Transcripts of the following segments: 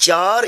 4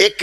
1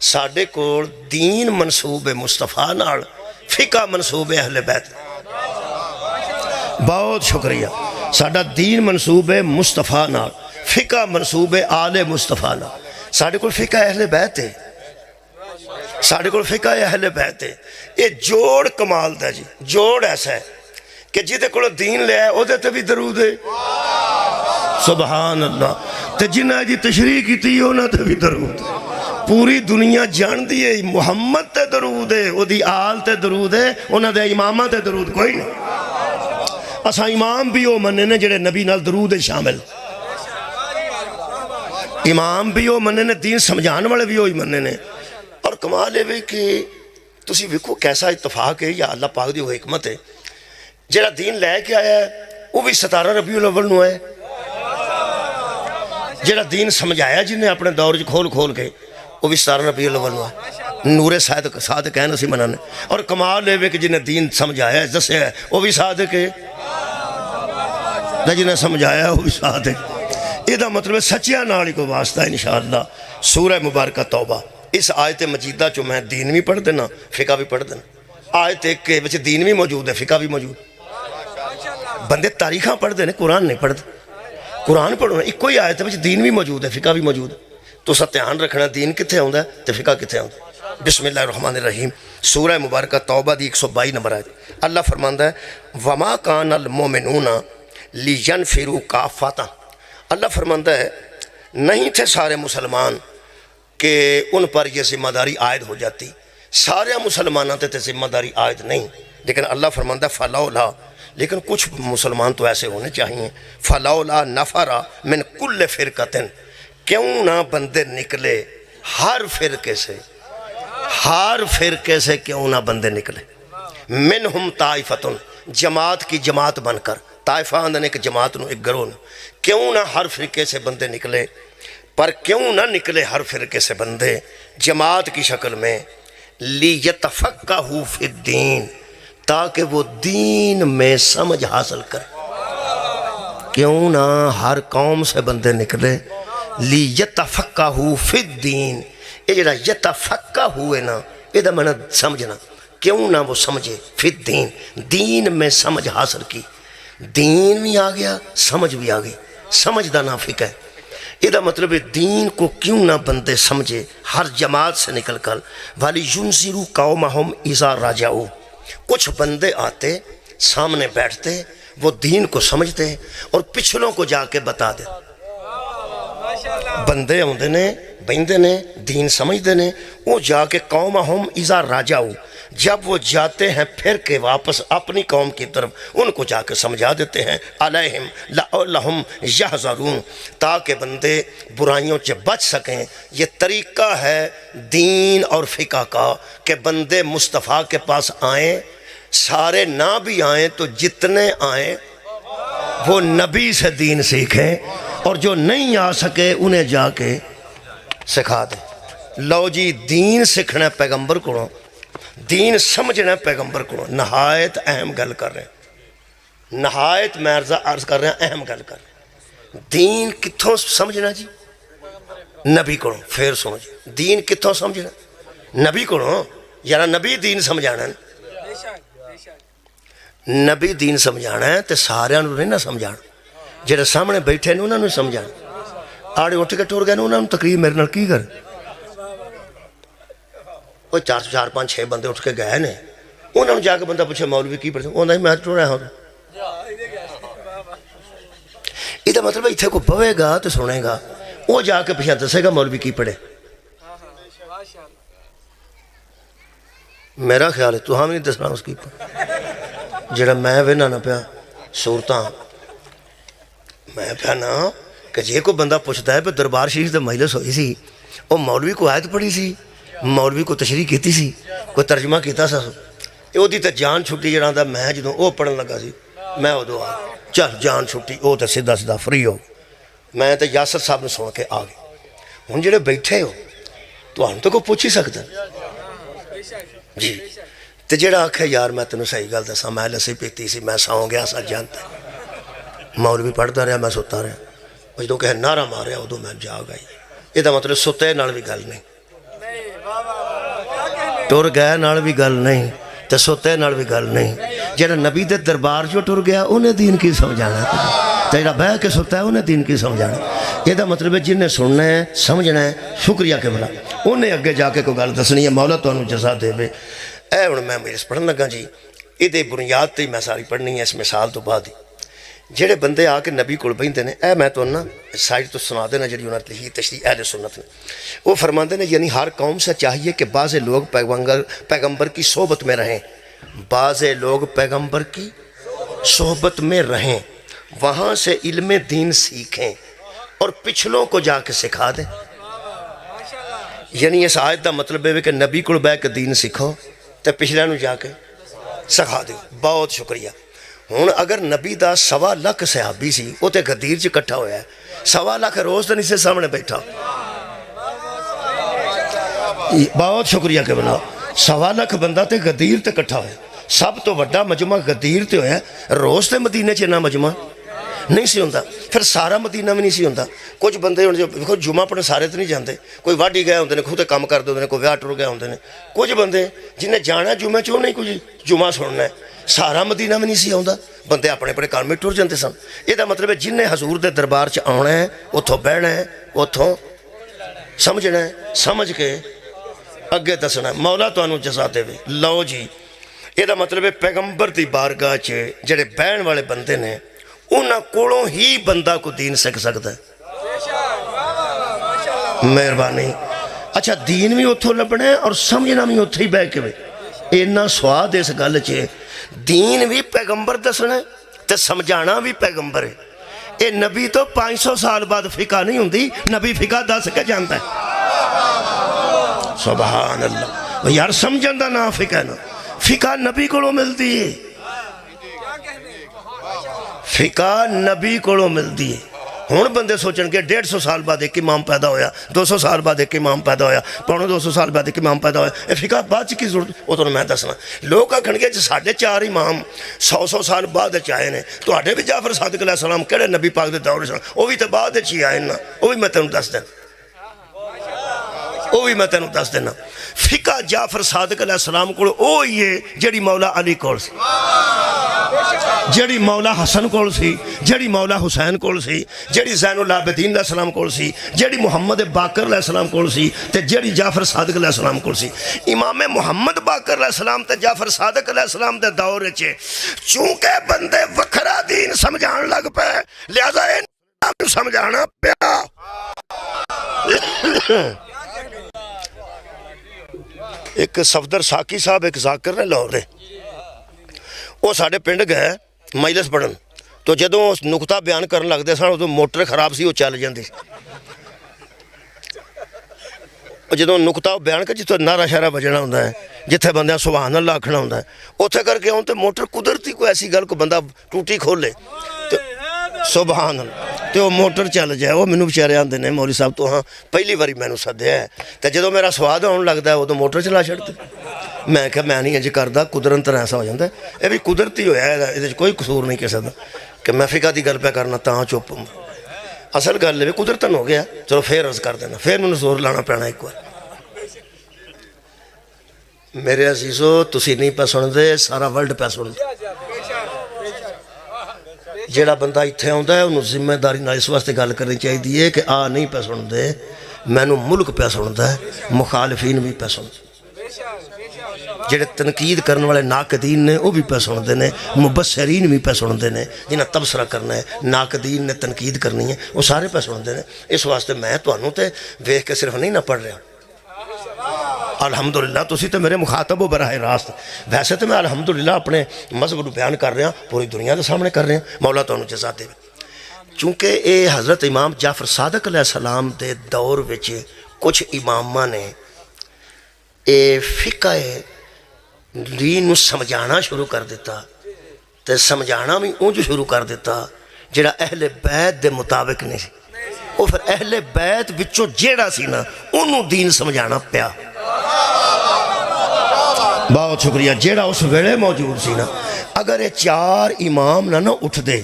ساڈے کول دین منسوب مصطفیٰ نال، فقہ منسوب اہل بیت۔ بہت شکریہ۔ ساڈا دین منسوب مصطفیٰ نال، فقہ منسوب آل مصطفیٰ نال۔ ساڈے کول فقہ اہل بیت ہے، ساڈے کول فقہ اہل بیت ہے۔ یہ جوڑ کمال دا جی، جوڑ ایسا ہے کہ جیدے کولو دین لے آئے او دے تے بھی درود ہے، سبحان اللہ۔ تے جنہ دی تشریح کی تھی انہاں تے بھی درود ہے۔ پوری دنیا جان دی ہے محمد تے درود ہے، او دی آل تے درود ہے، انہاں دے امامہ تے درود کوئی نہیں۔ اساں امام بھی او مننے نے جڑے نبی نال درود ہے شامل، امام بھی او مننے نے، دین سمجھان والے بھی او ہی مننے نے۔ اور کمال ہے کہ تسی ویکھو کیسا اتفاق ہے یا اللہ پاک دی وہ حکمت ہے، جڑا دین لے کے آیا ہے وہ بھی 17 ربیع الاول نو ہے، جڑا دین سمجھایا جنہیں اپنے دور کھول کھول کے وہ بھی 17 ربیع الاول نو ہے۔ نور صادق کہنا سی منانے۔ اور کمال ہے کہ جنہیں دین سمجھایا ہے دسیا ہے وہ بھی صادق ہے، جنہیں سمجھایا ہے وہ بھی صادق ہے۔ یہ دا مطلب سچیاں نال کو واسطہ ہے انشاءاللہ۔ سورہ مبارکہ توبہ، اس آیت مجیدہ چو میں دین بھی پڑھ دینا فقہ بھی پڑھ دینا۔ آیت ایک کے بچے دین بھی موجود ہے فقہ بھی موجود۔ بندے تاریخاں پڑھ دینے، قرآن نہیں پڑھ دے۔ قرآن پڑھو ایک کوئی آیت ہے دین بھی موجود ہے فقہ بھی موجود ہے۔ تو ستیان رکھنا دین کتھے ہوندہ ہے تو فقہ کتھے ہوندہ ہے۔ بسم اللہ الرحمن الرحیم، سورہ مبارکہ توبہ دی 122 نمبر آیت۔ اللہ فرماندہ ہے وَمَا كَانَ الْمُؤْمِنُونَ لِيَنْفِرُوا كَافَّةً۔ اللہ فرماندہ ہے نہیں تھے سارے مسلمان کہ ان پر یہ ذمہ داری عائد ہو جاتی، سارے مسلمانوں تے ذمہ داری عائد نہیں، لیکن اللہ فرماندہ فَلَوْلَا، لیکن کچھ مسلمان تو ایسے ہونے چاہیے، فَلَوْلَا نَفَرَ مِن كُلِّ فِرْقَةٍ، کیوں نہ بندے نکلے ہر فرقے سے، ہر فرقے سے کیوں نہ بندے نکلے، منہم طائفتن، جماعت کی جماعت بن کر، طائفہ اندنے ایک جماعت نو ایک گروہ نو، کیوں نہ ہر فرقے سے بندے نکلے، پر کیوں نہ نکلے ہر فرقے سے بندے جماعت کی شکل میں، لیتفقہوا فی الدین، تاکہ وہ دین میں سمجھ حاصل کرے۔ کیوں نہ ہر قوم سے بندے نکلے، لیتفقہوا فی الدین، یہ جڑا یتفقہ ہوئے نا یہ دا منہ سمجھنا، کیوں نہ وہ سمجھے فی الدین، دین میں سمجھ حاصل کی، دین بھی آ گیا سمجھ بھی آ گئی، سمجھ دا نہ فقہ ہے۔ یہ دا مطلب ہے دین کو کیوں نہ بندے سمجھے ہر جماعت سے نکل کر، وَلِيُنذِرُوا قَوْمَهُمْ إِذَا رَجَعُوا، کچھ بندے آتے سامنے بیٹھتے وہ دین کو سمجھتے اور پچھلوں کو جا کے بتا دے۔ بندے ہوندے نے بندے نے دین سمجھتے نے، وہ جا کے قومہم اذا راجعوا، جب وہ جاتے ہیں پھر کے واپس اپنی قوم کی طرف ان کو جا کے سمجھا دیتے ہیں، علیہم لعلہم یحذرون، تاکہ بندے برائیوں سے بچ سکیں۔ یہ طریقہ ہے دین اور فقہ کا کہ بندے مصطفیٰ کے پاس آئیں، سارے نہ بھی آئیں تو جتنے آئیں وہ نبی سے دین سیکھیں، اور جو نہیں آ سکے انہیں جا کے سکھا دیں۔ لو جی دین سکھنا پیغمبر کو، دین سمجھنا پیغمبر کو، نہایت اہم گل کر رہے ہیں، نہایت میں عرض کر رہے ہیں، اہم گل کر رہے ہیں۔ دین کتھوں سمجھنا جی؟ نبی کو، پھر سنو جی دین کتھوں سمجھنا؟ نبی کو، یعنی نبی دین سمجھانا ہے، نبی دین سمجھانا ہے تو سارے انہوں نہیں نہ سمجھانا، جڑے سامنے بیٹھے نے انہوں نے سمجھانا۔ آڑے اٹھ کے ٹور گئے انہوں نے تقریب میرے نال کی کر، وہ 4-5-6 بندے اٹھ کے گئے نے، انہوں نے جا کے بندہ پوچھے مولوی کی پڑھتے، انہوں نے میں ٹور رہا ہوں۔ یہ مطلب اتھے کو بوے گا تو سنے گا، وہ جا کے پیچھے دسے گا مولوی کی پڑھے۔ میرا خیال ہے تو ہم نہیں دسنا اس کی جڑا میں وینا نہ پیا صورتاں میں پیا نا کہ جے کو بندہ پوچھتا ہے پہ دربار شریف دے مجلس ہوئی سی، وہ مولوی کو آیت پڑھی سی، مولوی کو تشریح کیتی سی، کوئی ترجمہ کیتا سا، وہ دی تے جان چھٹی جڑا دا میں جدوں وہ پڑھن لگا سی، میں وہ دو چل جان چھٹی وہ تے سیدھا سیدھا فری ہو، میں تے یاسر صاحب نے سن کے آ گئے۔ ہن جڑے بیٹھے ہو تو ہم تو کو پوچھ ہی سکتا جی، تے جڑا آکھے یار میں تینوں صحیح گل دساں میں لسی پیتی سی، میں ساؤں گیا سا جانتا مولوی پڑھتا رہا میں سوتا رہا، جدوں کہ نعرہ ماریا ادو میں جاگ آئی۔ یہ مطلب ستے نال بھی گل نہیں، ٹر گئے نال بھی گل نہیں تے سوتے نال بھی گل نہیں جڑا نبی دے دربار جو ٹر گیا انہیں دین کی سمجھانا تے جڑا بہ کے سوتا ہے انہیں دین کی سمجھانا یہ مطلب ہے جن نے سننا ہے سمجھنا ہے شکریہ کہ بلا انہیں اگے جا کے کوئی گل دسنی ہے مولا تانوں جزا دے وے اے ہن میں میرے پڑھن لگا جی یہ بنیاد تے میں ساری پڑھنی ہے اس مثال تو بعد ہی جڑے بندے آ کے نبی کول بیندے نے اے میں تانوں سائڈ تو سنا دینا جڑی انہاں نے تشریح اہل سنت نے وہ فرماندے نے یعنی ہر قوم سے چاہیے کہ بعض لوگ پیغمبر کی صحبت میں رہیں بعض لوگ پیغمبر کی صحبت میں رہیں وہاں سے علم دین سیکھیں اور پچھلوں کو جا کے سکھا دیں یعنی اس آیت دا مطلب ہے کہ نبی کول بیٹھ کے دین سیکھو تے پچھلے نو جا کے سکھا دو بہت شکریہ ہوں اگر نبی دا 1.25 لاکھ صحابی سی وہ تے غدیر چ کٹھا ہویا ہے 1.25 لاکھ روز تو نہیں سے سامنے بیٹھا بہت شکریہ کہ بنا 1.25 لاکھ بندہ تے غدیر تے کٹھا ہویا سب تو وڈا مجمع غدیر تے ہویا روز تے مدینے چ نہ مجمع نہیں سی ہوندا پھر سارا مدینہ بھی نہیں سی ہوندا کچھ بندے ہوں جو جمعہ پڑھنے سارے تو نہیں جاندے کوئی واڈی گئے ہوندے نے خود کام کردے ہوندے نے کوئی ویاہ ٹر گئے ہوندے نے کچھ بندے جنہیں جانا جمعہ چوں نہیں کچھ جمعہ سننا ہے سارا مدینہ بھی نہیں سی آوندا بندے اپنے اپنے کام میں ٹر جاندے سن یہ مطلب ہے جن نے حضور دے دربار چ آنا ہے اتھوں بہنا ہے اتھوں سمجھنا ہے سمجھ کے اگے دسنا ہے مولا تانوں جزا دے وے لو جی یہ مطلب ہے پیغمبر دی بارگاہ چ جڑے بہن والے بندے نے انہاں کولوں ہی بندہ کو دین سکھ سکتا ہے مہربانی اچھا دین بھی اتھوں لبنا ہے اور سمجھنا بھی اتھے ہی بہ کے اینا سواد اس گل چ دین بھی پیغمبر دسنا ہے تے سمجھانا بھی پیغمبر ہے اے نبی تو 500 سال بعد فقہ نہیں ہوندی نبی فقہ دس کے جانتا ہے سبحان اللہ یار سمجھن دا نا فقہ نا فقہ نبی کو ملتی ہے فقہ نبی کو ملتی ہے ہون بندے سوچن کے 150 سال بعد ایک امام پیدا ہویا 200 سال بعد ایک امام پیدا ہویا 250 سال بعد ایک امام پیدا ہویا اے فقہ بعد کی ضرورت وہ تو میں دسنا لوگ آکھن گے 4.5 امام 100 سال بعد چاہے نے تو آٹھے بھی جعفر صادق علیہ السلام کہڑے نبی پاک دے دور سن وہ بھی تو بعد چی آئے نا وہ بھی میں تینوں دس دینا فقہ جعفر صادق علیہ السلام کو او یہ جڑی مولا علی کول سی جڑی مولا حسن کول سی جڑی مولا حسین کول سی جڑی زین العابدین علیہ السلام کول سی جڑی محمد باقر علیہ السلام کول سی تے جڑی جعفر صادق علیہ السلام کول سی امام محمد باقر علیہ السلام تے جعفر صادق علیہ السلام دے دور وچ چونکہ بندے وکھرا دین سمجھان لگ پے لہذا اے سمجھانا پیا ایک صفدر ساکی صاحب ایک ذاکر نے لاہور دے وہ ساڑھے پنڈ گئے مجلس پڑھن تو جدوں نقطہ بیان کرن لگ دے سن تو موٹر خراب سی وہ چل جاندی جدوں نقطہ بیان کر جتوں نعرہ شعرہ بجنا ہوندا ہے جتھے بندیاں سبحان اللہ آکھنا ہوندا ہے اوتھے کر کے تے موٹر قدرتی کوئی ایسی گل کو بندہ ٹوٹی کھولے سبحان اللہ تو وہ موٹر چل جائے وہ مینوں بیچارے آندے نے مولوی صاحب تو ہاں پہلی باری مینوں سدیا ہے تے جدوں میرا سواد آن لگدا ہے وہ تو موٹر چلا چھڑتے میں کہ میں نہیں انج کردا قدرت ایسا ہو جاتا ہے یہ بھی قدرتی ہویا ہے یہ کوئی قصور نہیں کسی دا کہ میں فقہ دی گل پہ کرنا تاں چپ اصل گل ہے قدرتن ہو گیا چلو پھر عرض کر دینا پھر مینوں زور لانا پینا ایک بار میرے عزیزو تسی نہیں پہ سن دے سارا ورلڈ پہ سن دے جیڑا بندہ اتھے ہوندا ہے انہوں ذمہ داری نہ اس واسطے گل کرنی چاہیے کہ آ نہیں پہ سن دے مینوں ملک پہ سندا ہے مخالفین بھی پہ سن جڑے تنقید کرنے والے ناقدین نے وہ بھی پہ سن دے نے مبصرین بھی پہ سن دے نے جنہیں تبصرہ کرنا ہے ناقدین نے تنقید کرنی ہے وہ سارے پہ سن دے نے اس واسطے میں تانوں تے ویکھ کے صرف نہیں نہ پڑھ رہا الحمدللہ تسی تو میرے مخاطب ہو براہ راست ویسے تو میں الحمدللہ اپنے مذہب کو بیان کر رہا پوری دنیا کے سامنے کر رہا مولا تانوں جزا دے چونکہ اے حضرت امام جعفر صادق علیہ السلام دے دور وچ کچھ اماماں نے اے فقہ دین سمجھانا شروع کر دیتا تے سمجھانا بھی اونج شروع کر دیتا جڑا اہل بیت دے مطابق نہیں سی وہ پھر اہل بیت وچوں جیڑا سی نا انہوں دین سمجھانا پیا بہت شکریہ جیڑا اس ویلے موجود سی نا اگر یہ 4 امام نہ اٹھ دے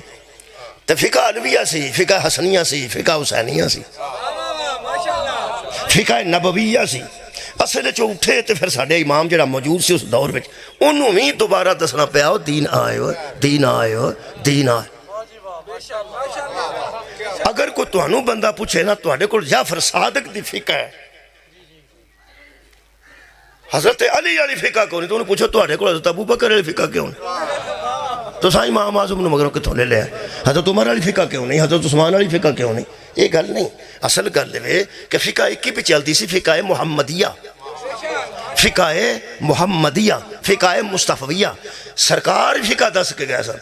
تو فقہ علویہ سی فقہ حسنیہ سی فقہ حسینیہ سی فقہ نبویہ سی اصل اٹھے تو پھر ساڈے امام جڑا موجود سی اس دور میں انہوں بھی دوبارہ دسنا پیا دین آئے ہو دین آئے ہو دین آئے. اگر کوئی تہانوں بندہ پوچھے نا تہاڈے کول جعفر صادق دی فقہ ہے حضرت علی والی فقہ کیوں نہیں تو انہوں پوچھو تہاڈے کول حضرت ابو بکر والی فقہ کیوں نہیں تو سائیں امام اعظم نے مگروں کتوں لے لیا حضرت عمر والی فقہ کیوں نہیں حضرت عثمان والی فقہ کیوں نہیں. یہ گل نہیں اصل گل ہے کہ فقہ ایک ہی پہ چلتی سی فقہ محمدیہ فقہ محمدیہ فقہ مصطفیہ سرکار فقہ دس کے گئے سن.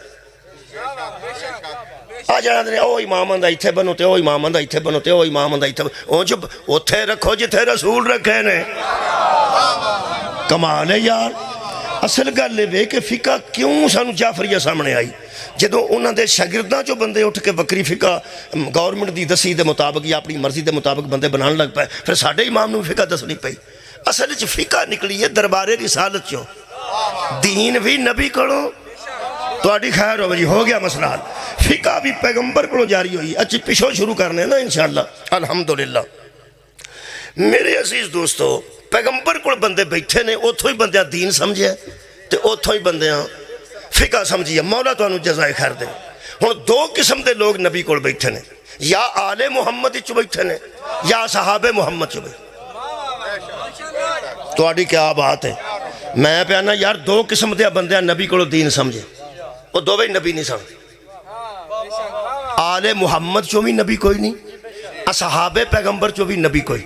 آ جانا دے او امام آندا ایتھے بنو تے او امام آندا ایتھے بنو تے او امام آندا ایتھے او جب اوتھے رکھو جتھے رسول رکھے نے. کمال ہے یار. اصل گل ہے کہ فقہ کیوں سانو جعفریہ سامنے آئی جدوں انہاں دے شاگرداں چوں بندے اٹھ کے بکری فقہ گورنمنٹ دی دسی دے مطابق یا اپنی مرضی دے مطابق بندے بنان لگ پائے پھر ساڈے امام نوں فقہ دسنی پئی. اصل وچ فقہ نکلی ہے دربار رسالت چوں دین بھی نبی کولوں تہاڈی خیر ہو جی ہو گیا مسئلہ حل. فقہ بھی پیغمبر کولوں جاری ہوئی. اچھا پچھوں شروع کرنے نا انشاءاللہ الحمدللہ. میرے عزیز دوستو پیغمبر کول بندے بیٹھے نے اتھوں ہی بندیاں دین سمجھے تے اتھوں ہی بندیاں فقہ سمجھیے. مولا تو انہوں جزائے خیر دے. ہن دو قسم دے لوگ نبی کول بیٹھے نے یا آل محمد چ بیٹھے نے یا صحاب محمد چ بیٹھے. تہاڈی کیا بات ہے. میں پیانا یار دو قسم دے بندیاں نبی کولوں دین سمجھے وہ دو بھی نبی نہیں سمجھے. آل محمد چو بھی نبی کوئی نہیں اصحاب پیغمبر چو بھی نبی کوئی.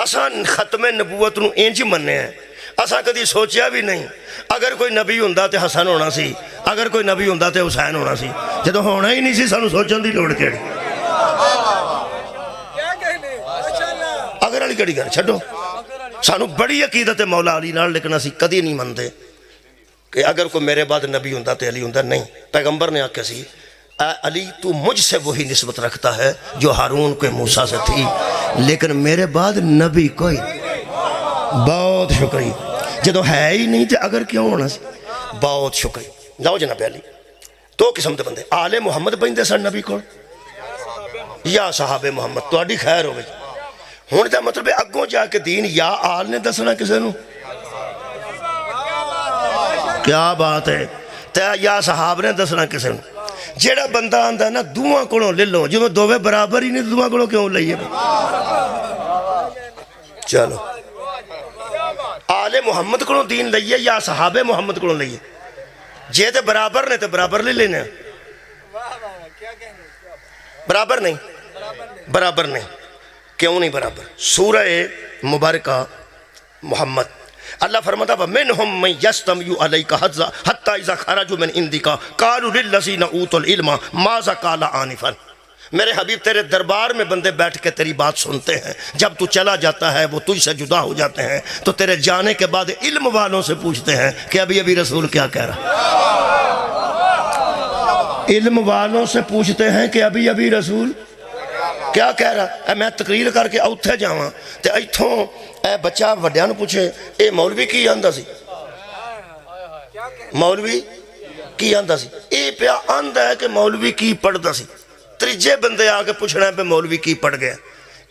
اساں ختم نبوت نو انج مننے ہیں. اساں کدی سوچیا بھی نہیں اگر کوئی نبی ہوندا تے حسن ہونا سی اگر کوئی نبی ہوندا تے حسین ہونا سی. جدوں ہونا ہی نہیں سی سانو سوچن دی لوڑ کیڑی اگر علی کیڑی گل چھڈو. سانو بڑی عقیدت مولا علی نال لیکن اسی کدی نہیں مندے کہ اگر کوئی میرے بعد نبی ہوندا تے علی ہوندا. نہیں پیغمبر نے آکھیا سی اے علی تو مجھ سے وہی نسبت رکھتا ہے جو ہارون کے موسیٰ سے تھی لیکن میرے بعد نبی کوئی. بہت شکریہ. جدو ہے ہی نہیں تے اگر کیوں ہونا سی. بہت شکریہ. جاؤ جناب علی. دو قسم دے بندے آل محمد بندے سن نبی کول یا صحاب محمد. تہاڈی خیر ہوے. ہن دا مطلب ہے اگوں جا کے دین یا آل نے دسنا کسے نو. کیا بات ہے. تے یا صحاب نے دسنا کسے نو. جیڑا بندہ آندا نا دوواں کولوں لے لو جو دوویں برابر ہی نہیں دوواں کولوں کیوں لئیے. چلو آل محمد کولوں دین لئیے یا صحابہ محمد کولوں لئیے. جے تے برابر نے تے برابر لے لینے. برابر نہیں برابر نہیں. کیوں نہیں برابر. سورہ مبارکہ محمد اللہ فرماتا وَمِنْهُمْ مَنْ يَسْتَمِعُ عَلَيْكَ حَتَّى إِذَا خَرَجُوا مِنْ عِنْدِكَ قَالُوا لِلَّذِينَ أُوتُوا الْعِلْمَ مَاذَا قَالَ آنِفًا. میرے حبیب تیرے دربار میں بندے بیٹھ کے تیری بات سنتے ہیں. جب تو چلا جاتا ہے وہ تجھ سے جدا ہو جاتے ہیں تو تیرے جانے کے بعد علم والوں سے پوچھتے ہیں کہ ابھی رسول کیا کہہ رہا. علم والوں سے پوچھتے ہیں کہ ابھی رسول کیا کہہ رہا. میں تقریر کر کے اوتھے جاواں تے ایتھوں اے بچہ وڈیاں نو پوچھے اے مولوی کی آندا سی. مولوی کی آندا سی. اے پیا آندا ہے کہ مولوی کی پڑھدا سی. تریجے بندے آ کے پوچھنا ہے پہ مولوی کی پڑھ گیا.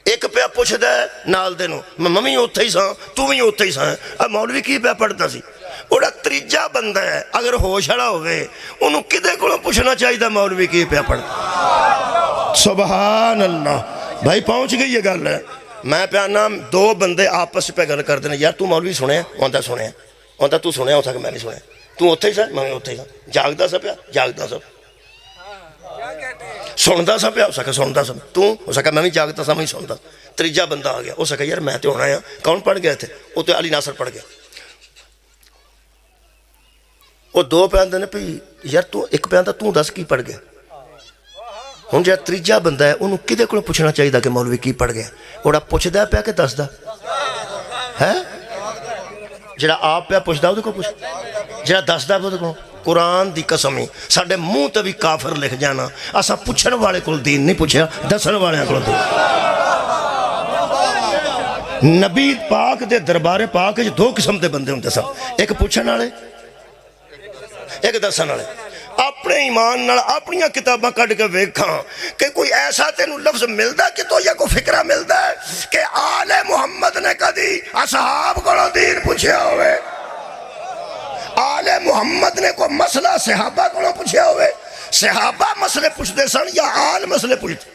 ایک پیا پوچھدا ہے نال دے نو میں اوتھے ہی ساں تو بھی اوتھے ہی ساں اے مولوی کی پیا پڑھدا سی. اوڑا تریجا بندہ ہے اگر ہوش والا ہوئے انہوں کدے کولوں پوچھنا چاہیے مولوی کی پیا پڑھدا. سبحان اللہ. بھائی پہنچ گئی یہ گل ہے. میں پیانا دو بندے آپس پہ گل کر دینے یار تو مولوی سنے آندا سنے آندا تو سنے ہو سکتا میں نہیں سنے تو اوتھے ہی سا میں اوتھے ہی سا جاگدا سا پیا جاگدا سا سندا سا پیا ہو سکا سندا سا تو ہو سکا میں بھی جاگتا سا میں سندا. تریجا بندہ آ گیا ہو سکا یار میں تے ہونا ہے. کون پڑھ گئے تھے وہ تو علی ناصر پڑھ گیا. وہ دو پہ آندے نے پی یار تو ایک پہ آندا تو دس کی پڑھ گیا. ہوں جا تریجا بندہ ہے انہوں کدے کو پوچھنا چاہیے کہ مولوی کی پڑھ گیا. اوڑا پوچھدا پیا کہ دسدا ہے جڑا آپ پیا پوچھدا وہ کو پوچھ جڑا دسدا وہ کو. قرآن دی قسمی ساڈے منہ تے بھی کافر لکھ جانا. اساں پوچھن والے کول دین نہیں پوچھیا دسن والے کول دین. نبی پاک دے دربار پاک وچ دو قسم دے بندے ہوندے سن. ایک پوچھن والے ایک دسن والے. آپ اپنے ایمان نال اپنیاں کتاباں کڈ کے ویکھاں کہ کوئی ایسا تینوں لفظ ملدا کتوں یا کوئی فکرہ ملدا ہے کہ آل محمد نے کدی اصحاب کولوں دین پوچھیا ہوئے، آل محمد نے کوئی مسئلہ صحابہ کولوں پوچھیا ہوئے، صحابہ مسئلے پوچھتے سن یا آل مسئلے پوچھتے؟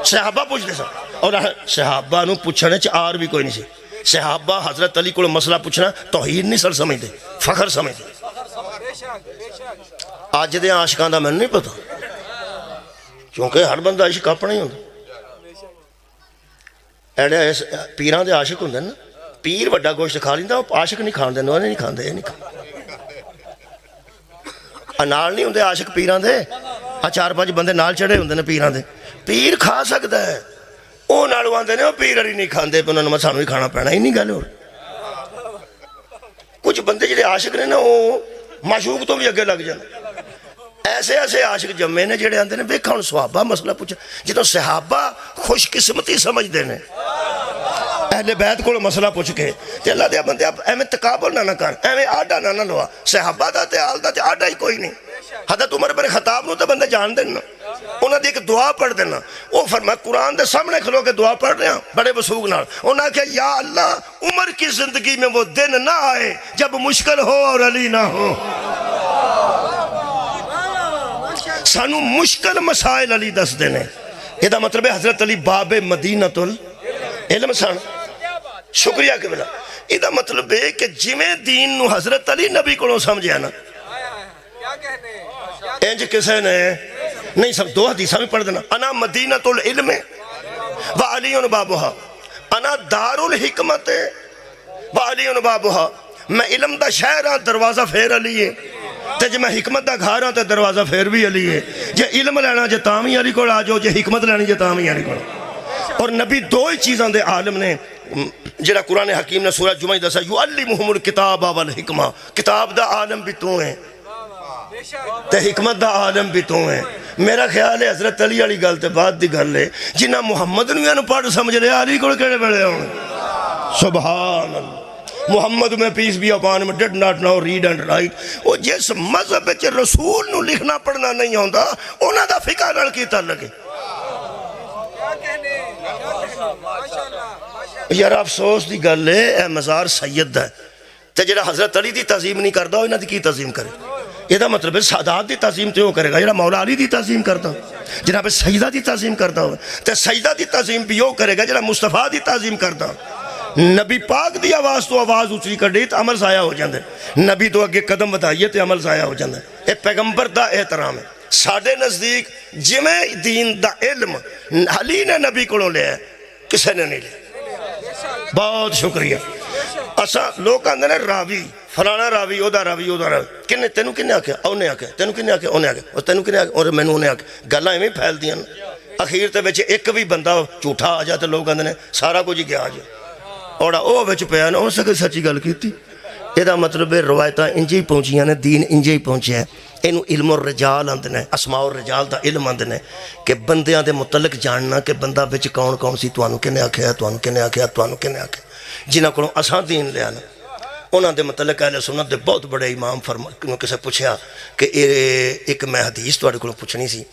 صحابہ پوچھتے سن، اور صحابہ نو پوچھنے چ آر بھی کوئی نہیں سی۔ صحابہ حضرت علی کو مسئلہ پوچھنا توحید نہیں سر سمجھتے، فخر سمجھتے۔ آج دے عاشقان دا میں نہیں پتا، کیونکہ ہر بندہ عاشق اپنا ہی ہوتا۔ ایڈے پیران دے عاشق ہوندے نا، پیر وڈا گوشت کھا لیندا، عاشق نہیں کھان دے، نہیں کھاندے، یہ نہیں کھاندے۔ نال نہیں ہوندے عاشق پیران دے، چار پانچ بندے نال چڑھے ہوندے نے پیران دے، پیر کھا سکتا ہے، وہ نالوں آندے نے وہ پیر علی نہیں کھاندے، پہ انہوں نے سانوں ہی کھانا پینا، ہی نہیں گل ہو۔ کچھ بندے جڑے عاشق نے نا وہ معشوق تو بھی اگے لگ جانے۔ ایسے ایسے عاشق جمے نے جڑے آندے نے ویکھا ہن صحابہ مسئلہ پوچھا، جدوں صحابہ خوش قسمتی سمجھدے نے اہل بیت کو مسئلہ پوچھ کے تے اللہ دے بندے ایویں تقابل نہ کر، ایویں آڈا نہ لوا، صحابہ دا تے آل دا تے آڈا ہی کوئی نہیں۔ حضرت عمر بن خطاب نو تے بندے جان دینا، انہاں دی ایک دعا پڑھ دینا، وہ فرمایا قرآن دے سامنے کھلو کے دعا پڑھ رہے ہیں بڑے وسوخ نال، انہاں کہا یا اللہ عمر کی زندگی میں وہ دن نہ آئے جب مشکل ہو اور علی نہ ہو۔ سانو مشکل مسائل علی دس دینے، یہ دا مطلب ہے حضرت علی باب مدینۃ العلم سان۔ شکریہ کہ بلا یہ دا مطلب ہے کہ جویں دین نو حضرت علی نبی کو سمجھے نا، انج کسے نے نہیں سب دو حدیثہ میں پڑھ دینا، انا مدینۃ العلم وعلی بابہا، انا دار الحکمت وعلی بابہا، میں علم دا شہر ہاں دروازہ پھر علی ہے، تے جے میں حکمت دا گھر ہاں تے دروازہ پھر بھی علی ہے، جے علم لینا جے تامی علی کو آ جاؤ، جے حکمت لینی جے تامی علی کو۔ اور نبی دو ہی چیزاں دے عالم نے، جڑا قرآن حکیم نے سورہ جمعہ دسا یعلمہم الکتاب والحکمہ، کتاب دا عالم بھی تو ہیں تے حکمت دا عالم بھی تو ہیں۔ میرا خیال ہے حضرت علی والی گل تے بعد دی گل ہے، جنہ محمد نو پڑھ سمجھ لے علی کو کہڑے بڑے ہوں۔ سبحان اللہ، محمد میں پیس بھی اپان میں did not know read and write, وہ جس مذہب وچ رسول نو لکھنا پڑھنا نہیں ہوندا انہاں دا فقہ نال کی تعلق ہے۔ یار افسوس دی گل ہے اے مزار سید ہے تے جڑا حضرت علی دی تعظیم نہیں کردا انہاں دی کی تعظیم کرے؟ یہ دا مطلب ہے سادات دی تعظیم تے وہ کرے گا جڑا مولا علی دی تعظیم کرتا، جناب سیدہ دی تعظیم کرتا ہو تے سیدہ دی تعظیم بھی وہ کرے گا جڑا مصطفیٰ دی تعظیم کرتا۔ نبی پاک دی آواز تو آواز اچھی کر دی تو عمل ضائع ہو جاندے، نبی تو اگے قدم بتائیے تو عمل ضائع ہو جاندے۔ اے پیغمبر دا احترام ہے ساڑھے نزدیک، جمیں دین دا علم علی نے نبی کو لے ہے کسے نے نہیں لے۔ بہت شکریہ۔ اسا لوگ آندے نے راوی فلانا راوی او دا راوی او دا راوی، کنے تینوں کنے آکھیا اونے آکھیا، تینوں کنے آکھیا اونے آکھیا، اور تینوں کنے آکھیا اور میں نے اونے آکھیا، گلاں ایویں پھیل دیاں اخیر تے وچ ایک بھی بندہ جھوٹا آ جائے تے لوگ آندے نے سارا کچھ ہی گیا آ جائے اور او وچ پیا نہ اس کے سچی گل کیتی۔ یہ دا مطلب ہے روایتاں انجے ہی پہنچیاں نے، دین انجے ہی پہنچیا ہے۔ اینو علم الرجال آندے نے، اسماء الرجال دا علم آندے نے کہ بندیاں دے متعلق جاننا کہ بندہ وچ کون کون سی، تانوں کنے آکھیا، تانوں کنے آکھیا، تانوں کنے آکھیا، جنہاں کولوں اساں دین لیا نا انہاں دے متعلق اہل سنت دے بہت بڑے امام کسے پوچھیا کہ ایک میں حدیث تواڈے کولوں پوچھنی سی،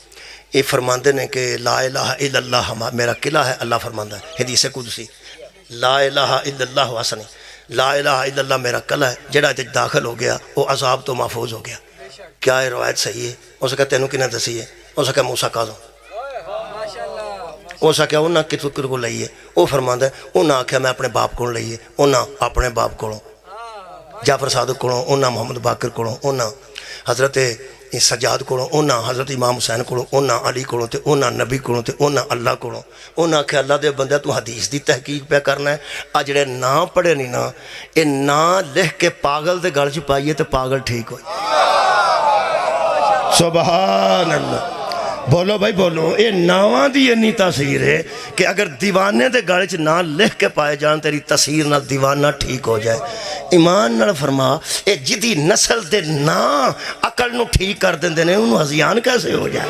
یہ فرماندے نے کہ لا الہ الا اللہ میرا قلعہ ہے، اللہ فرماندا ہے حدیث قدسی، لا الہ الا اللہ واسنی، لا الہ الا اللہ میرا قلعہ ہے، جڑا تے داخل ہو گیا وہ عذاب تو محفوظ ہو گیا۔ کیا یہ روایت صحیح ہے؟ اس کا تینوں کنے دسی ہے؟ اس کا موسیٰ کاظم، اس کا انہاں کتر کو لئیے، وہ فرماندا ہے انہاں آکھیا میں اپنے باپ کو لئیے، انہاں اپنے باپ کو، جعفر صادق کو، انہاں محمد باقر کو، انہاں حضرت سجاد کو، انہاں حضرت امام حسین کو، انہاں علی کو، انہاں نبی کو، انہاں اللہ کو، انہاں کہ اللہ دے بندے تو حدیث دی تحقیق پہ کرنا ہے، جڑے نا پڑھے نہیں نا یہ نا لکھ کے پاگل دے گل چ پائیے تو پاگل ٹھیک ہوئی۔ سبحان اللہ، بولو بھائی بولو، یہ ناواں دی اتنی تاثیر ہے کہ اگر دیوانے دے گل چ نا لکھ کے پائے جان تیری تاثیر نال دیوانہ ٹھیک ہو جائے۔ ایمان نال فرما اے جدی نسل دے نا عقل نو ٹھیک کر دیندے نے انہوں ہزیان کیسے ہو جائے؟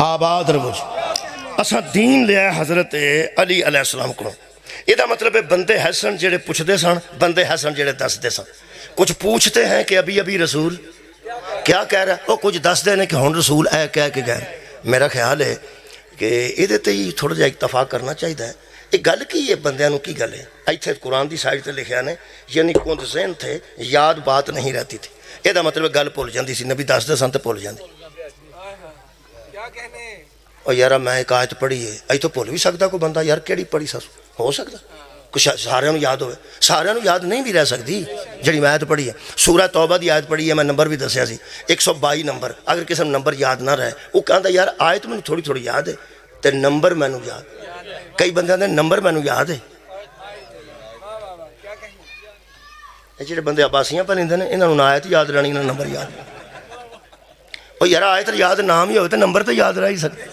آباد رہو جی۔ اسا دین لیا ہے حضرت علی علیہ السلام کو، یہ دا مطلب ہے بندے حسن جڑے پوچھ دے سن، بندے حسن جڑے دس دے سن۔ کچھ پوچھتے ہیں کہ ابھی ابھی رسول کیا کہہ رہا ہے، وہ کچھ دس دے نے کہ ہن رسول اے کہہ کے گئے۔ میرا خیال ہے کہ یہ ہی تھوڑا جہا اتفاق کرنا چاہیے۔ یہ گل کی ہے، بندیاں نو کی گل ہے؟ اتنے قرآن کی سائڈ تے لکھیا نے یعنی کند ذہن تھے، یاد بات نہیں رہتی تھی۔ یہ مطلب گل بھول جاتی سی، نبی دس دے سن تے بھول جاندی۔ اور یار میں ایک آیت پڑھی ہے، اتوں بھول بھی سکتا کوئی بندہ؟ یار کیڑی پڑھی سس ہو سکتا کچھ سارے یاد ہوئے؟ سارے یاد نہیں بھی رہ سکتی جڑی میں آیت پڑھی ہے۔ سورہ توبہ دی آیت پڑھی ہے، میں نمبر بھی دسیا سی 122 نمبر۔ اگر کسی نمبر یاد نہ رہے، وہ کہتا یار آیت میں تھوڑی تھوڑی یاد ہے تے نمبر میں یاد۔ کئی بندے نے نمبر میں یاد ہے۔ جڑے بندے عباسیاں پڑھتے ہیں انہوں نے آیت یاد رہنی، انہوں نے نمبر یاد۔ اور یار آیت یاد نام ہی ہوئے تو نمبر تو یاد رہ ہی سکتے۔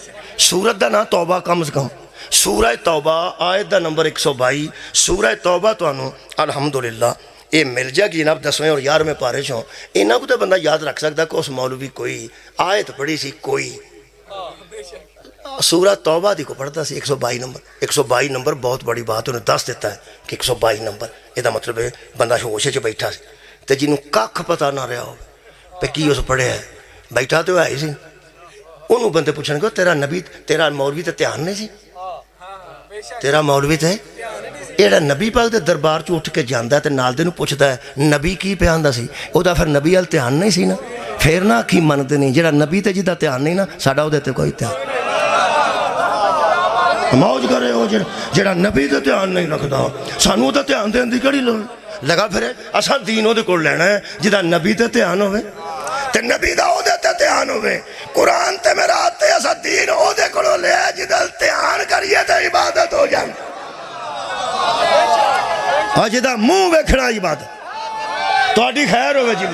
سورت دا نام توبہ، کم از کم سورہ توبہ، آیت دا نمبر 122۔ سورہ توبہ تو انہوں الحمدللہ یہ مل جائے گی جناب 10ویں اور 11ویں پارے چوں۔ انہوں کو تو بندہ یاد رکھ سکتا کہ اس مولوی کوئی آیت پڑھی سی کوئی سورہ توبہ دی کو پڑھتا سی 122 نمبر۔ 122 نمبر بہت بڑی بات، انہیں دس دیتا ہے کہ 122 نمبر۔ یہ مطلب ہے بندہ ہوش چ بیٹھا سی تے جنوں کھ پتہ نہ رہا ہو پہ کی اس پڑھیا ہے، بیٹھا تو ہے ہی سی۔ انہوں بندے پوچھنے کو تیرا نبی تیرا مولوی تے دھیان نہیں سی؟ تیرا مولوی تے ایڑا نبی پاک دے دربار چ اٹھ کے جاندا ہے تے نال دے نوں پوچھدا ہے نبی کی پہ آندا سی؟ او دا پھر نبی ال دھیان نہیں سی نا؟ پھر نہ کی منتے نہیں جڑا نبی تے جدا دھیان نہیں نا، ساڈا او دے تے کوئی دھیان موج کرے ہو جڑا نبی تے دھیان نہیں رکھدا، سانوں تے دھیان دین دی کیڑی لوڑ؟ لگا پھر اساں دین او دے کول لینا ہے جدا نبی تے دھیان ہوے تے نبی دا او دے تے دھیان ہوے۔ قرآن تے میرا تے اساں دین او دے کولوں لیا جدا دھیان کریے تے عبادت ہو جاندی۔ اور جدا منہ ویکھنا عبادت۔ تہاڈی خیر ہوے جی،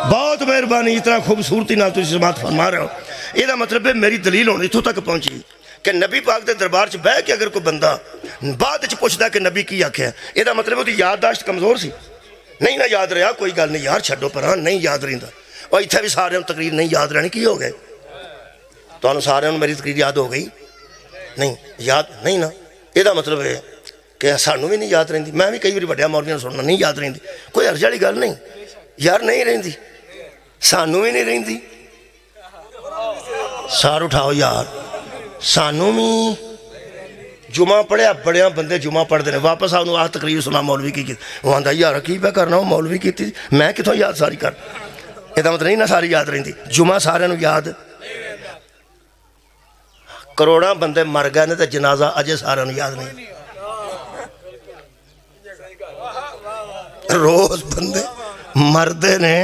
بہت مہربانی، اتنا خوبصورتی نال تسی سماعت فرما رہے ہو۔ یہ مطلب ہے میری دلیل ہونی اتوں تک پہنچی کہ نبی پاک دے دربار چ بہ کے اگر کوئی بندہ بعد چ پوچھتا کہ نبی کی آکھیا، یہ مطلب ہے یادداشت کمزور سی، نہیں نہ یاد رہا، کوئی گل نہیں یار چھڈو پراں، نہیں یاد رہندا۔ اور اتنے بھی سارے تقریر نہیں یاد رہنی، کی ہو گئے تو سارے میری تقریر یاد ہو گئی؟ نہیں یاد نہیں نا۔ یہ مطلب ہے کہ سانوں بھی نہیں یاد رہندی۔ میں بھی کئی بار وڈیا مولویاں سننا نہیں یاد رہندی، کوئی عرض والی گل نہیں یار، نہیں رہندی، سانوں بھی نہیں رہندی۔ سار اٹھاؤ یار، سانوں بھی جمعہ پڑھیا، بڑے بندے جمعہ پڑھتے ہیں، واپس آؤ آ تقریر سنا مولوی کی، وہ آتا یار کی پہ کرنا، وہ مولوی کی تھی میں کتوں یاد ساری کر۔ یہ مطلب نہیں نہ ساری یاد رہندی، جمعہ سارے یاد۔ کروڑاں بندے مر گئے نے تے جنازہ اجے سارے یاد نہیں۔ روز بندے مردے نے،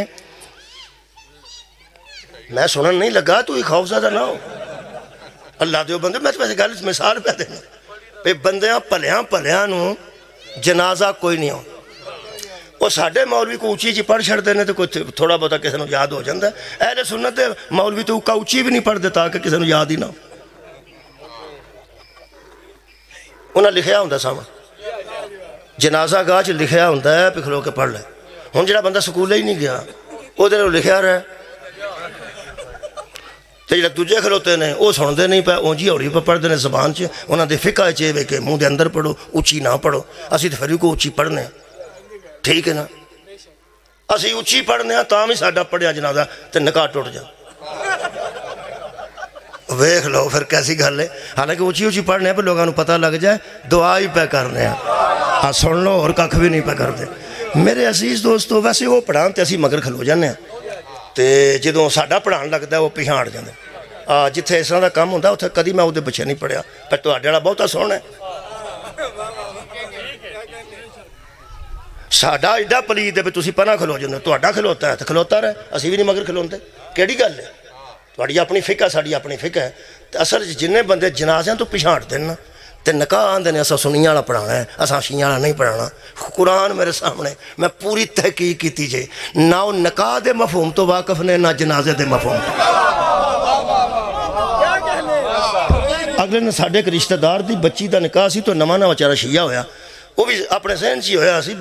میں سنن نہیں لگا، تو ہی خوف زیادہ نہ ہو اللہ دیو بندے۔ میں ویسے گل مثال پہ دینا پہ بندیاں پلیاں نو جنازہ کوئی نہیں ہو۔ وہ ساڈے مولوی کو اونچی جی پڑھ چھڑ دینے تو کوئی تھوڑا بہتا کسی نے یاد ہو جاتا ہے۔ اہل سنت مولوی تو اونچی بھی نہیں پڑھ دیتا کہ کسی نے یاد ہی نہ ہو۔ انہاں لکھیا ہوندا سامنے جنازہ گاہ چ لکھیا ہوندا ہے پہ کھلو کے پڑھ لے۔ ہن جڑا بندہ سکولے ہی نہیں گیا وہ دے لکھیا رہے تو جڑے دوجے کھلوتے نے وہ سنتے نہیں پہ اونجی ہوڑی پہ پڑھتے ہیں زبان چ، انہاں دے فقہ چاہیے کہ منہ دے اندر پڑھو، اونچی نہ پڑھو۔ اسی تو پھر کو اونچی پڑھنے، ٹھیک ہے نا؟ اسی اونچی پڑھنے ہیں تاں بھی ساڈا پڑھیا جنازہ تے نکاح ٹوٹ جا۔ ویکھ لو پھر کیسی گل ہے، حالانکہ اونچی پڑھنے پہ لوگوں کو پتہ لگ جائے، دعا ہی پہ کرنے ہیں۔ ہاں سن لو اور ککھ بھی نہیں پہ کرتے۔ میرے عزیز دوستو ویسے وہ پڑھان تے اسی مگر کھلو جانے ہیں تے جدوں ساڈا پڑھان لگتا ہے وہ پیچھے ہٹ جاندے۔ جتھے اس طرح دا کام ہوندا اوتھے کدی میں وہ پیچھے نہیں پڑھیا، پر تہاڈے والا بہتا سوہنا ہے۔ ساڈا ایڈا پلید ہے بھی تسی پناہ کھلو جاندے، تہاڈا کھلوتا ہے تو کھلوتا رہے، اسی بھی نہیں مگر کھلوندے۔ کیڑی گل ہے؟ تہاڈی اپنی فقہ ساڈی اپنی فقہ ہے۔ تے اصل جننے بندے جنازیاں تو پیچھے ہٹدے نا تے نکاح آندے نے اساں سنیاں والا پڑھانا ہے، اساں شیعیاں والا نہیں پڑھانا۔ قرآن میرے سامنے، میں پوری تحقیق کیتی جے، نہ وہ نکاح دے مفہوم تو واقف نے نہ جنازے دے مفہوم تو۔ اگلے نے ساڈے ایک رشتہ دار دی بچی دا نکاح سی تو نواں بیچارہ شیعہ ہویا، وہ بھی اپنے ذہن چ ہی ہویا سی،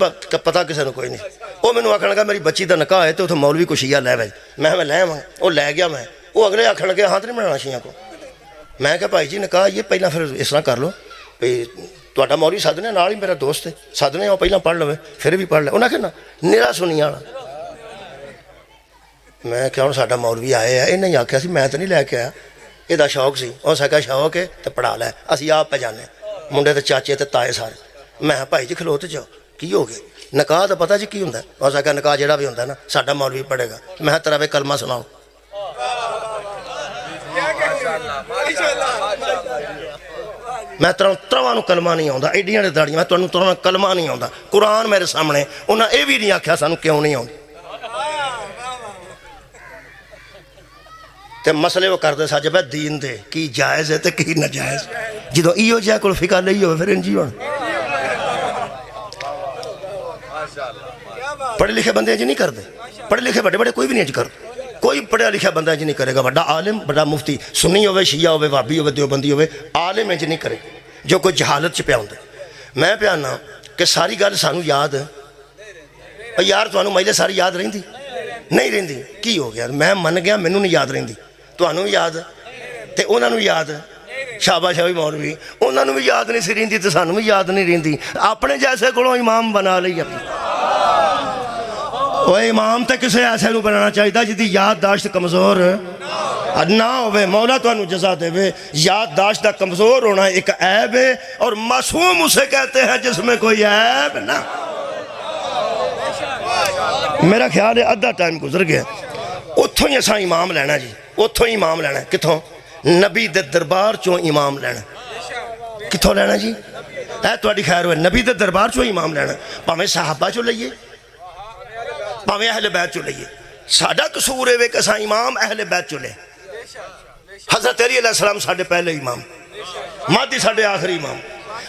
پتہ کسے نوں کوئی نہیں۔ وہ مینوں آکھن لگا میری بچی دا نکاح ہے تو اتنے مولوی کو شیعہ لے وے، میں لے آواں، وہ لے گیا۔ میں وہ اگلے آکھن لگے ہاتھ نہیں بنانا شیعہ کو۔ میں کہا بھائی جی نکاح یہ پہلا پھر اس طرح کر لو بھئی تہاڈا مولوی سدنے نال ہی میرا دوست ہے، سدنے وہ پہلا پڑھ لو پھر بھی پڑھ لے۔ انہاں کہنا نیرا سنیاں والا میں کہ ہوں ساڈا مولوی آئے ہے انہیں آخیا سی میں تو نہیں لے کے آیا یہ شوق سی اس آخیا شوق ہے تو پڑھا لے اسی آپ پہ جانے منڈے تے چاچے تے تائے سارے میں بھائی جی کھلو تے جاؤ کی ہو گیا نکاح تو پتہ جی کی ہوں اس آخیا نکاح جہاں بھی ہوتا نا ساڈا مولوی پڑھے گا میں تیرا وے کلمہ سناؤ میں ترواں کلمہ نہیں آتا ایڈیاں نے داڑیاں میں تمہیں ترواں کلمہ نہیں آتا قرآن میرے سامنے انہیں یہ بھی نہیں آخیا سانو کیوں نہیں آتی تے مسئلے وہ کرتے سا جب دین دے کی جائز ہے تے کی ناجائز جدو ایو جہاں کول فقہ لئی ہوئے پھر انجی ہونا پڑھے لکھے بندے انج نہیں کرتے پڑھے لکھے بڑے بڑے کوئی بھی نہیں انج کرتے کوئی پڑھا لکھا بندہ انج نہیں کرے گا بڑا عالم بڑا مفتی سنی ہوئے شیعہ ہوئے وہابی ہوئے دیوبندی ہوئے عالم انج نہیں کرے جو کوئی جہالت چ پیا ہوندا میں پیانا کہ ساری گل سانو یاد یار تانوں مجھے ساری یاد رہندی نہیں رہندی کی ہو گیا میں من گیا مینوں نہیں یاد رہندی تانوں بھی یاد تے انہاں نوں یاد شاباش ہے مولوی انہاں نوں بھی یاد نہیں سی رہندی تے سانوں بھی یاد نہیں رہندی اپنے جیسے کولوں امام بنا لئی وہ امام تے کسے ایسے نوں بنانا چاہیے جدی یادداشت کمزور نہ ہوئے مولا تو انہوں جزا دے وے یادداشت دا کمزور ہونا ایک عیب ہے اور معصوم اسے کہتے ہیں جس میں کوئی عیب نہ میرا خیال ہے آدھا ٹائم گزر گیا اتھوں ہی اساں امام لینا جی اتھوں ہی امام لینا کتھوں نبی دے دربار چوں امام لینا کتھوں لینا جی تواڈی خیر ہوئے نبی دے دربار چوں امام لینا پاویں صحابہ چوں لئیے پاویں اہل بیت چوں لئیے ساڈا قصور ہے کہ اساں امام اہل بیت چوں لے حضرت علی علیہ السلام ساڈے پہلے امام مہدی ساڈے آخری امام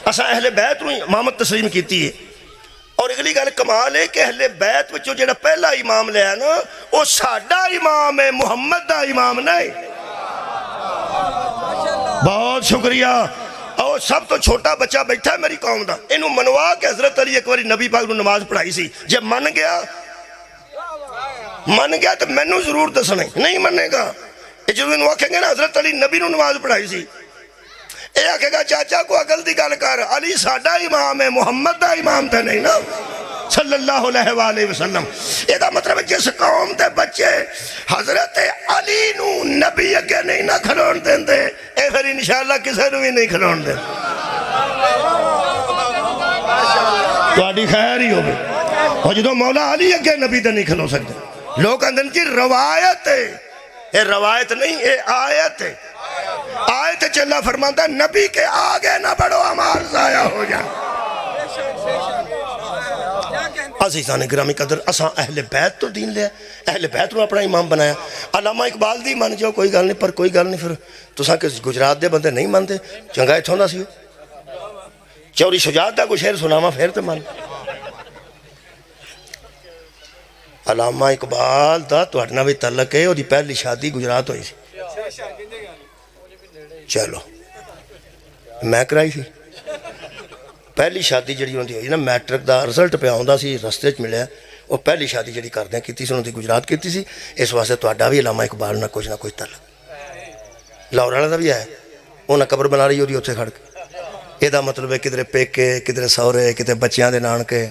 اساں اہل بیت نوں امامت تسلیم کیتی ہے اور اگلی گل کمال ہے کہ اہل بیت وچوں جڑا پہلا امام لیا نا وہ ساڈا امام ہے محمد دا امام نہیں بہت شکریہ اور سب تو چھوٹا بچہ بیٹھا ہے میری قوم دا انہوں منوا کہ حضرت علی ایک باری نبی پاک نوں نماز پڑھائی سی جب من گیا تو مینوں ضرور دسنا نہیں منے گا جب انہوں آکھیں گے نا حضرت علی نبی نوں نماز پڑھائی سی اے آکھے گا چاچا کو عقل دی گل کر علی ساڈا امام ہے محمد دا امام تے نہیں نا صلی اللہ علیہ وآلہ وسلم یہ دا مطلب جس قوم دے بچے حضرت علی نو نبی اگے نہیں نہ کھلون دیں دے اے پھر انشاءاللہ کسے نو بھی نہیں کھلون دیں تو آڈی خیر ہی ہو گئے اور جدو مولا علی اگے نبی دے نہیں کھلو سکتے لوگ اندن کی روایت ہے اے روایت نہیں اے آیت ہے آیت چلا فرماتا ہے نبی کے آگے نہ بڑھو عمال ضائع ہو جائے عزیزان گرامی قدر اساں اہل بیت تو دین لیا اہل بیت نو اپنا امام بنایا علامہ اقبال دی مان جاؤ کوئی گل نہیں پر کوئی گل نہیں پھر تساں کہ گجرات دے بندے نہیں مانتے چنگا اتھوں دا سی چوری شجاعت دا کوئی شعر سناواں پھر تے مان علامہ اقبال دا تہاڈے نال بھی تعلق ہے اودی پہلی شادی گجرات ہوئی سی چلو میں کرائی سی پہلی شادی جڑی ہوندی ہوئی نا میٹرک دا رزلٹ پہ آوندا سی رستے چ ملیا وہ پہلی شادی جڑی کردے کیتی سی انہوں دی گجرات کیتی سی اس واسطے تہاڈا بھی علامہ اقبال نہ کوئی تعلق لاہور والا دا بھی ہے انہاں قبر بنا رہی ہوندی اوتھے کھڑ کے یہ دا مطلب ہے کدھر پیکے کدھر سہرے کدھر بچیاں دے نانکے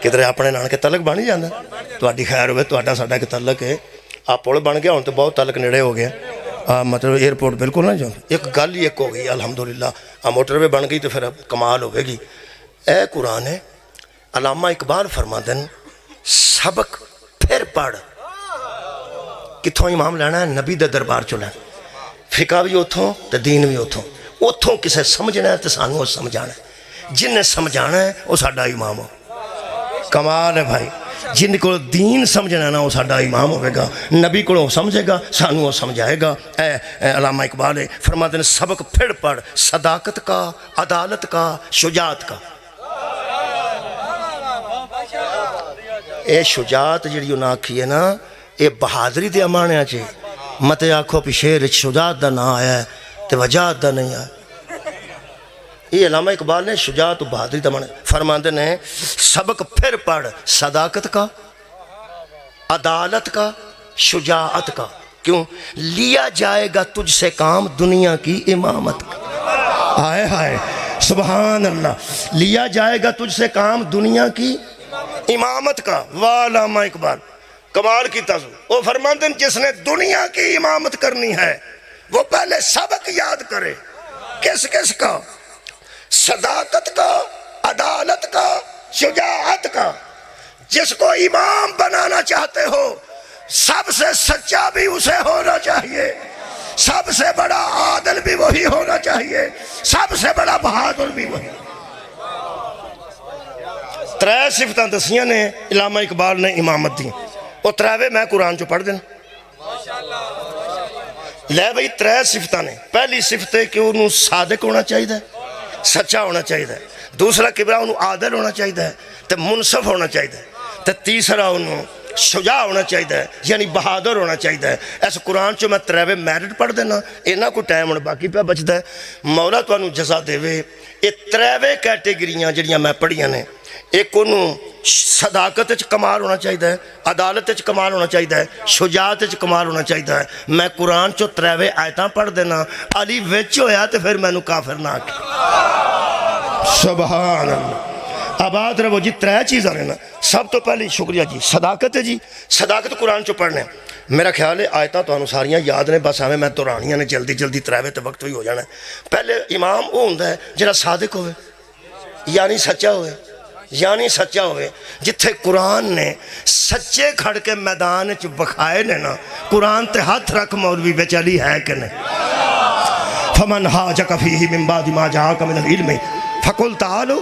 کدھر اپنے نانکے تعلق بن ہی جاندا تہاڈی خیر ہوئے تہاڈا ساڈا ایک تعلق ہے آپ پل بن گیا ہن تے بہت تعلق نیڑے ہو گیا مطلب ایئرپورٹ بالکل نہ جاؤ ایک گل ہی ایک ہو گئی الحمدللہ موٹر وے بن گئی تو پھر کمال ہوئے گی اے قرآن ہے علامہ اقبال فرماندن سبق پھر پڑھ کتھوں امام لینا ہے نبی دے دربار چو لینا فقہ بھی اتھوں تے دین بھی اتھوں کسے سمجھنا ہے تے سانوں سمجھانا ہے جن نے سمجھانا ہے وہ ساڈا امام ہو کمال ہے بھائی جن کو دین سمجھنا نا وہ ساڈا امام ہوئے گا نبی کو سمجھے گا سانوں وہ سمجھائے گا اے علامہ اقبال ہے فرماتے ہیں سبق پھر پڑھ صداقت کا عدالت کا شجاعت کا اے شجاعت جڑی انہاں آکھی ہے نا اے بہادری دے امانے آچے مت آکھو پی شعر شجاعت دا نہ آیا ہے تے وجاعت دا نہیں آیا یہ علامہ اقبال نے شجاعت و بہادری دمانے فرماندے نے سبق پھر پڑھ صداقت کا عدالت کا شجاعت کا کیوں لیا جائے گا تجھ سے کام دنیا کی امامت کا آئے ہائے سبحان اللہ لیا جائے گا تجھ سے کام دنیا کی امامت کا واہ علامہ اقبال کمال کیتا سو. وہ فرماتے ہیں جس نے دنیا کی امامت کرنی ہے وہ پہلے سبق یاد کرے. کس کس کا؟ صداقت کا، عدالت کا، شجاعت کا. جس کو امام بنانا چاہتے ہو سب سے سچا بھی اسے ہونا چاہیے، سب سے بڑا عادل بھی وہی ہونا چاہیے، سب سے بڑا بہادر بھی وہی. ترے صفتاں دسیاں نے علامہ اقبال نے امامت دی. وہ تراوے میں قرآن چو پڑھ دینا. لے بھئی ترے صفتاں نے. پہلی صفت ہے کہ انہوں صادق ہونا چاہیے، سچا ہونا چاہیے. دوسرا کبرا انہوں عادل ہونا چاہیے تے منصف ہونا چاہیے. تے تیسرا انہوں شجاع ہونا چاہیے یعنی بہادر ہونا چاہیے. ایسا قرآن چو میں تراوے میرٹ پڑھ دینا. اینا کو ٹائم ہونا باقی پہ بچتا ہے. مولا تو انہوں جزا دے وے. یہ تراوے کیٹیگریاں جڑیاں میں پڑھیاں نے، ایک انہوں صداقت چ کمال ہونا چاہیے، عدالت چ کمال ہونا چاہیے، شجاعت چ کمال ہونا چاہیے. میں قرآن چو تراوے آیتاں پڑھ دینا. علی وچ ہویا تو پھر میں نو کافر نہ آکے. سبحان اللہ. آباد رہو جی. ترے چیزاں نے نا. سب تو پہلی شکریہ جی صداقت ہے جی. صداقت قرآن چو پڑھنے. میرا خیال ہے آیتاں تو ساریاں یاد نے، بس ہمیں میں دورانیاں نے جلدی جلدی تراوے تے وقت بھی ہو جانا ہے. پہلے امام وہ ہوندا ہے جڑا صادق ہوئے یعنی سچا ہوئے، یعنی سچا ہوئے. جتھے قرآن نے سچے کھڑ کے میدان چ بکھائے نے نا، قرآن تے ہاتھ رکھ مولوی بے چلی ہے کہ نہیں. فمن حاجک فیہ من بعد ما جاءک من العلم فقل تعالوا.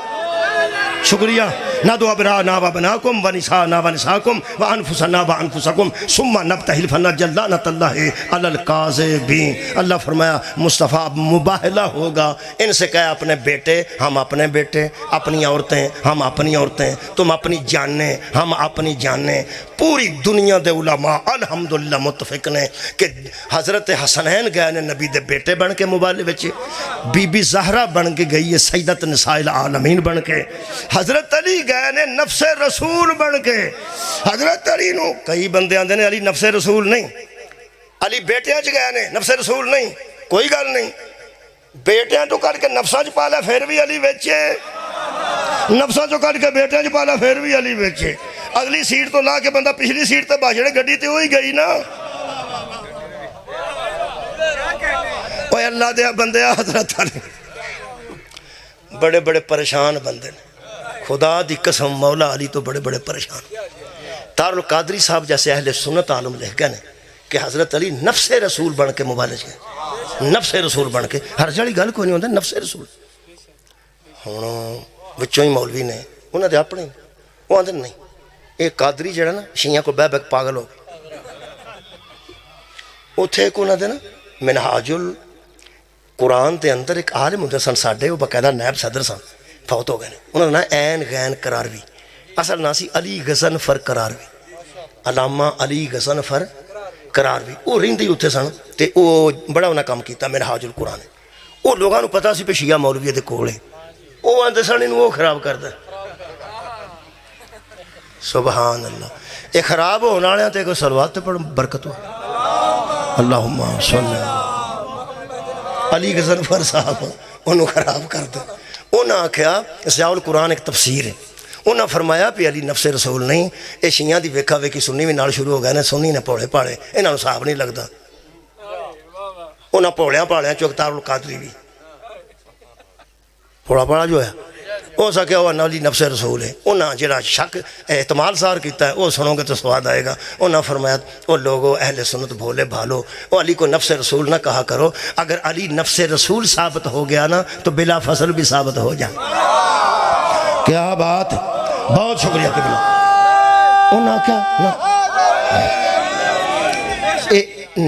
شکریہ. ندعو ابناءنا وابناکم ونساءنا ونساءکم وانفسنا وانفسکم ثم نبتہل فنجعل لعنۃ اللہ علی الکاذبین. اللہ فرمایا مصطفیٰ مباہلہ ہوگا ان سے. کہے اپنے بیٹے ہم اپنے بیٹے، اپنی عورتیں ہم اپنی عورتیں، تم اپنی جانیں ہم اپنی جانیں. پوری دنیا دے علماء الحمدللہ متفق نے کہ حضرت حسنین گئے نے نبی دے بیٹے بن کے مبالے وچ، بی بی زہرہ بن کے گئی ہے سیدت نساء العالمین بن کے، حضرت علی گئے نے نفس رسول بن کے. حضرت علی نو کئی بندے آندے نے علی نفس رسول نہیں، علی بیٹیاں چ گئے نے نفس رسول نہیں. کوئی گل نہیں. بیٹیاں تو کر کے نفساں چ پالا پھر بھی علی ویچے، نفساں چ کر کے بیٹیاں چ پالا پھر بھی علی ویچے. اگلی سیٹ تو لا کے بندہ پچھلی سیٹ تے بھاجڑے گڈی تے ہوئی گئی نا. اوے اللہ دے بندے حضرت علی بڑے بڑے پریشان بندے نے. خدا دی قسم مولا علی تو بڑے بڑے پریشان. دارالقادری صاحب جیسے اہل سنت عالم لکھ گئے کہ حضرت علی نفس رسول بن کے مبالج گئے. نفس رسول بن کے. ہر جڑی گل کوئی نہیں ہوندی نفس رسول. ہوں وچوں ہی مولوی نے انہاں دے اپنے وہ آندے نہیں ایک قادری جڑا نا شیعہ کو بہ بہ پاگل ہو گئے. اتھے ایک انہاں دے نا منہاج القرآن دے اندر ایک عالم ہوندے سن ساڈے، وہ باقاعدہ نائب صدر سن، فوت ہو گئے. انہوں نے عین غین قراروی، اصل نا سی علی غضنفر قراروی، علامہ علی غضنفر قراروی. وہ رہندے ہی اتھے سن تے وہ بڑا انہاں کام کیتا منہاج القرآن. وہ لوگاں نو پتہ سی پہ شیعہ مولوی دے کول ہے. وہ آندے سن انہوں وہ خراب کردا. سبحان اللہ. یہ خراب ہونے والے تے کوئی صلوات تے پڑھ برکت ہو. اللہم صلی علی غضنفر صاحب انہوں خراب کر دے. انہوں نے آکھیا ضیاء القرآن ایک تفسیر ہے. انہوں نے فرمایا پہ علی نفس رسول نہیں. یہ شیعہ دی ویکھا ویکھی سنی بھی نال شروع ہو گئے نے. سنی نے پوڑے پاڑے انہوں نے صاحب نہیں لگتا. انہوں پوڑیاں پاڑیاں چوکتار القادری بھی پوڑا پاڑا جو ہے ہو سکے وہ علی نفس رسول ہے. انہاں جڑا شک احتمال سار کیتا ہے وہ سنو گے تو سواد آئے گا. انہاں فرمایا وہ لوگوں اہل سنت بھولے بھالو، وہ علی کو نفس رسول نہ کہا کرو. اگر علی نفس رسول ثابت ہو گیا نا تو بلا فصل بھی ثابت ہو جائے. کیا بات. بہت شکریہ قبلہ. انہاں کیا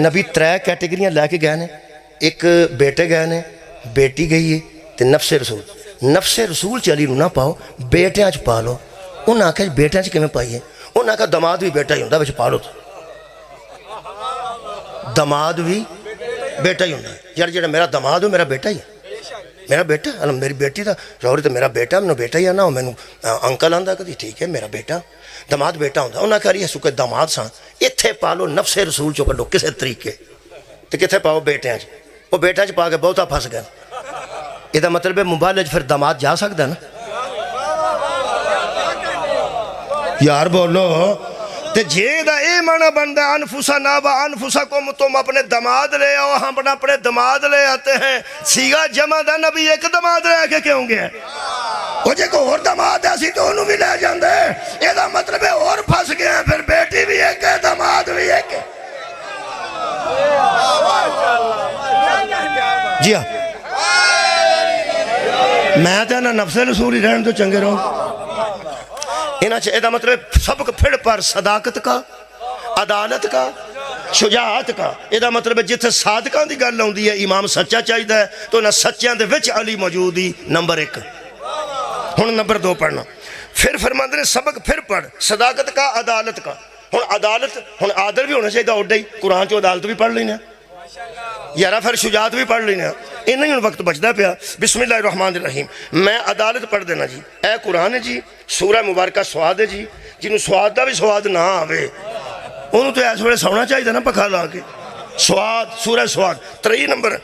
نبی ترے کیٹیگریاں لے کے گئے نے. ایک بیٹے گئے نے، بیٹی گئی ہے تے نفس رسول. نفس رسول چلی نو نہ پاؤ، بیٹیاں چ پا لو. انہاں آکھیا بیٹیاں چ کیویں پائیے؟ انہاں آکھیا دماد بھی بیٹا ہی ہوندا وچ پا لو. دماد بھی بیٹا ہی ہوندا. یار جڑا میرا دماد ہو میرا بیٹا ہی ہے. میرا بیٹا میری بیٹی دا شوہر تے میرا بیٹا مینوں بیٹا ہی آنا. مینوں انکل آندا کدی ٹھیک ہے میرا بیٹا. دماد بیٹا ہوندا. انہاں کہا سکے دماد سن ایتھے پا لو نفس رسول چو کڈو کسے طریقے تے کتھے پاؤ بیٹیاں چ. وہ بیٹا چ پا کے بہتا پھس گئے. یہ مطلب ہے مبالج پھر داماد جا سکتا ہے نا. یار بولو تے جے دا اے معنی بندہ انفسنا و انفسکم، تم اپنے دماد لے آؤ، ہم اپنے دماد لے آتے ہیں. سیگا جمع دا نبی ایک دماد لے کے کیوں گیا؟ وہ جے کو اور دماد ہے اسی تو انہوں بھی لے جاندے. یہ دا مطلب ہے اور پھنس گیا ہے، پھر بیٹی بھی ایک ہے دماد بھی ایک ہے. جی ہاں، میں تے نا نفس رسول ہی رہن تو چنگے رہو. یہ مطلب سبق پھر پر صداقت کا، عدالت کا، شجاعت کا. یہ مطلب ہے جتھے صادقاں دی گل ہوندی ہے امام سچا چاہیے ہے، تو نہ سچیاں دے وچ علی موجود ہی نمبر 1. ہن نمبر 2 پڑھنا. پھر فرماندے نے سبق پھر پڑھ صداقت کا، عدالت کا. ہن عدالت، ہن عادل بھی ہونا چاہیے اوڈا ہی. قرآن چ عدالت بھی پڑھ لینا، یارہ پھر شجاعت بھی پڑھ لینا. انہوں ہن وقت بچدا پیا. بسم اللہ الرحمن الرحیم. میں عدالت پڑھ دینا جی. اے قرآن ہے جی، سورہ مبارکہ سواد ہے جی. جنہوں سواد دا بھی سواد نہ آوے انہوں تو اس ویلے سونا چاہیے نا پکھا لا کے. سواد، سورہ سواد 3 نمبر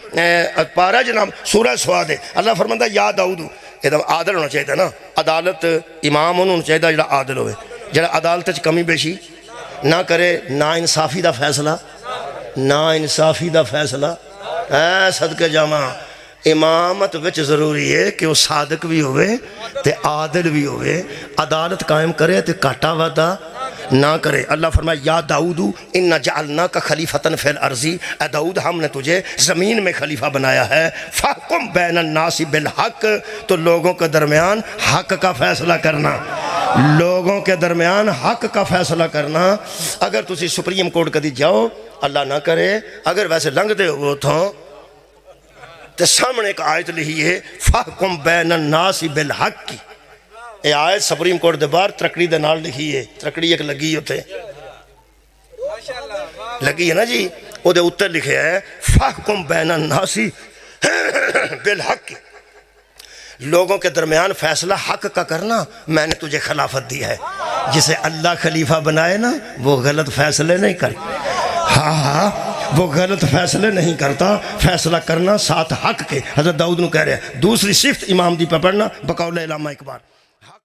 پارہ جناب سورہ سواد ہے. اللہ فرماتا یا داؤد، یہ عادل ہونا چاہیے نا. عدالت امام انہوں چاہیے جڑا عادل ہوئے، جڑا عدالت چ کمی بیشی نہ کرے. نا انصافی دا فیصلہ، نا انصافی دا فیصلہ. اے صدقے جاواں امامت وچ ضروری ہے کہ وہ صادق بھی ہوئے تے عادل بھی ہوئے. عدالت قائم کرے تے کاٹا وعدہ نہ کرے. اللہ فرمایا یا داؤد انا جعلناک خلیفۃ فی الارض، اے داؤد ہم نے تجھے زمین میں خلیفہ بنایا ہے. فاحکم بین الناس بالحق، تو لوگوں کے درمیان حق کا فیصلہ کرنا، لوگوں کے درمیان حق کا فیصلہ کرنا. اگر تسی سپریم کورٹ کدی جاؤ، اللہ نہ کرے اگر ویسے لنگ دے ہو تو سامنے ایک آیت لکھی ہے فاحکم بین الناس بالحق کی. یہ آیت سپریم کورٹ دے باہر ترکڑی دے نال لکھی ہے. ترکڑی ایک لگی ہوتے لگی ہے نا جی، وہ دے اتر لکھے ہے فاحکم بین الناس بالحق، لوگوں کے درمیان فیصلہ حق کا کرنا. میں نے تجھے خلافت دی ہے. جسے اللہ خلیفہ بنائے نا وہ غلط فیصلے نہیں کرے. ہاں وہ غلط فیصلے نہیں کرتا، فیصلہ کرنا ساتھ حق کے. حضرت داؤد نو کہہ رہے ہیں. دوسری صفت امام دی پہ پڑھنا بقول علامہ اقبال.